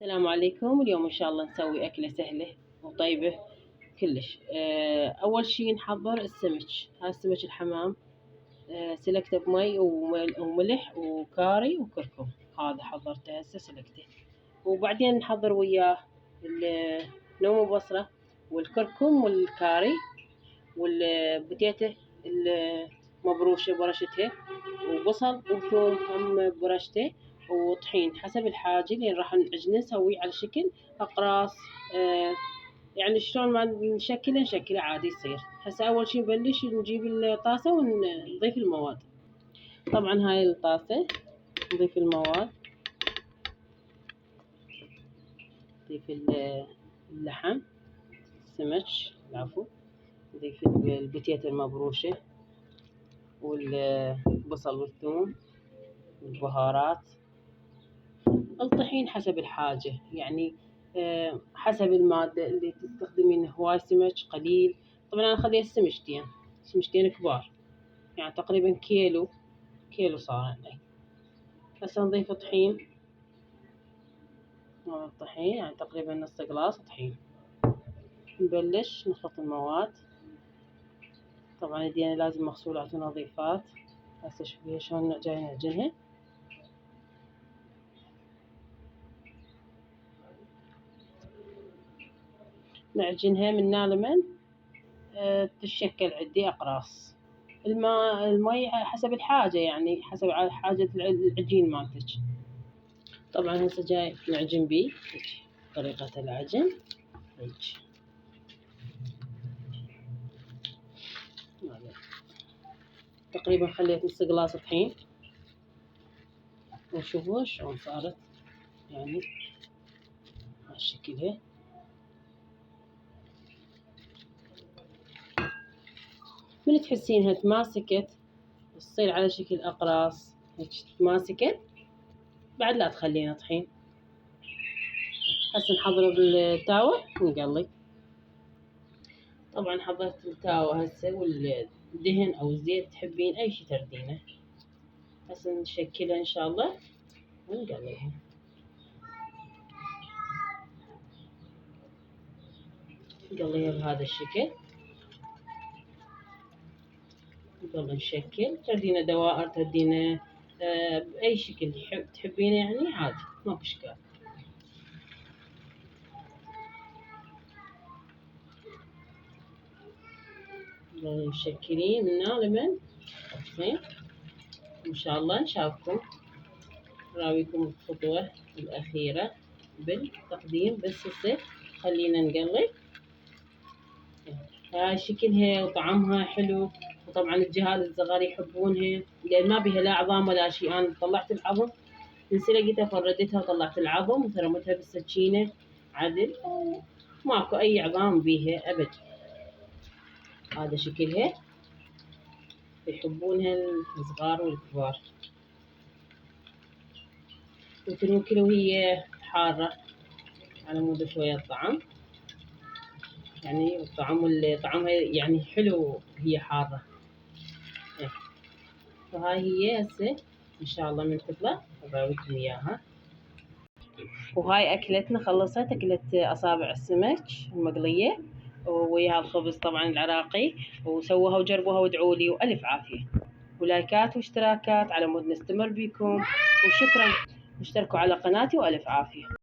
السلام عليكم. اليوم إن شاء الله نسوي أكلة سهلة وطيبة كلش. أول شي نحضر السمك. هذا السمك الحمام، سلقته بمي وملح وكاري وكركم. هذا حضرته هسه سلقته، وبعدين نحضر وياه الثوم وبصرة والكركم والكاري والبتيتة المبروشة برشتها، وبصل وثوم هم برشته، وطحين حسب الحاجة لين راح نعجنه نسويه على شكل أقراص. يعني شلون ما نشكله عادي يصير. هسه أول شي نبلش نجيب الطاسة ونضيف المواد. طبعا هاي الطاسة نضيف المواد، نضيف اللحم السمك العفو، نضيف البتيتة المبروشة والبصل والثوم والبهارات، الطحين حسب الحاجة يعني حسب المادة اللي تستخدمين. هواي سمك قليل، طبعا أنا أخذ سمشتين كبار، يعني تقريبا كيلو صار عندي. هسه نضيف طحين، الطحين يعني تقريبا نص قلاص طحين. نبلش نخلط المواد. طبعا يدينا لازم مغسولات ونظيفات. هسه شوفي شلون جاي نعجنها. نعجنها من لمن تتشكل عندي أقراص. المي حسب الحاجة، يعني حسب حاجة العجين مالتك. طبعا هسه جاي نعجن بيه طريقة العجن هيك. تقريبا خليت نص قلاص طحين، وشوفوا شلون صارت يعني هالشكلها. من تحسينها تماسكت تصير على شكل أقراص هيك تماسكت، بعد لا تخلينا طحين. هسه نحضره بالتاوة ونقلي. طبعا حضرت التاوة هسه والدهن أو الزيت تحبين أي شي تردينه. هسه نشكلها إن شاء الله ونقليها. نقليها بهذا الشكل، نظل نشكل. تردينه دوائر، تردينه بأي شكل تحبينه، يعني عادي ماكو إشكال. نظل مشكلين من لمن زين. إن شاء الله نشوفكم، راويكم الخطوة الأخيرة بالتقديم. بس هسه خلينا نقلي. هاي شكلها وطعمها حلو، وطبعا الجهال الصغار يحبونها لأن ما بيها لا عظام ولا شي. أنا طلعت العظم من سلقتها، فردتها وطلعت العظم وترمتها بالسكينة عدل، ماكو أي عظام بيها أبد. هذا شكلها يحبونها الصغار والكبار. وتنوكل وهي حارة على مود شوية الطعم، يعني طعمها يعني حلو هي حارة. فهاي هي هسه إن شاء الله من تطلع براويكم إياها. وهاي أكلتنا خلصت، أكلة أصابع السمك المقلية وياها الخبز طبعا العراقي. وسووها وجربوها وادعولي، وألف عافية. ولايكات واشتراكات على مود نستمر بيكم، وشكرا. اشتركوا على قناتي وألف عافية.